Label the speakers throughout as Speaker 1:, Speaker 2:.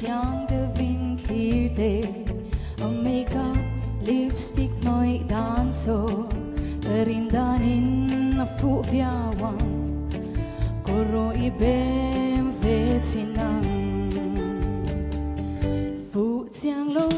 Speaker 1: sáng de vin clear day makeup lipstick noi danso rindanin na fu viawan koro ibem vetinang fu tiang lo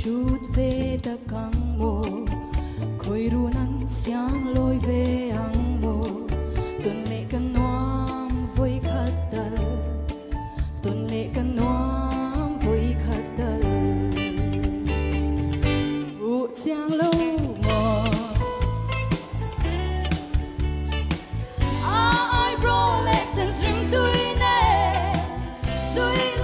Speaker 1: chút về ta căng mồ khơi ru nắng sáng lối về ăn mồ tuần lệ căn noam vui khát tờ tuần lệ căn noam vui khát tờ phụ giang lâu mò ai bro lessons rim tui nè suy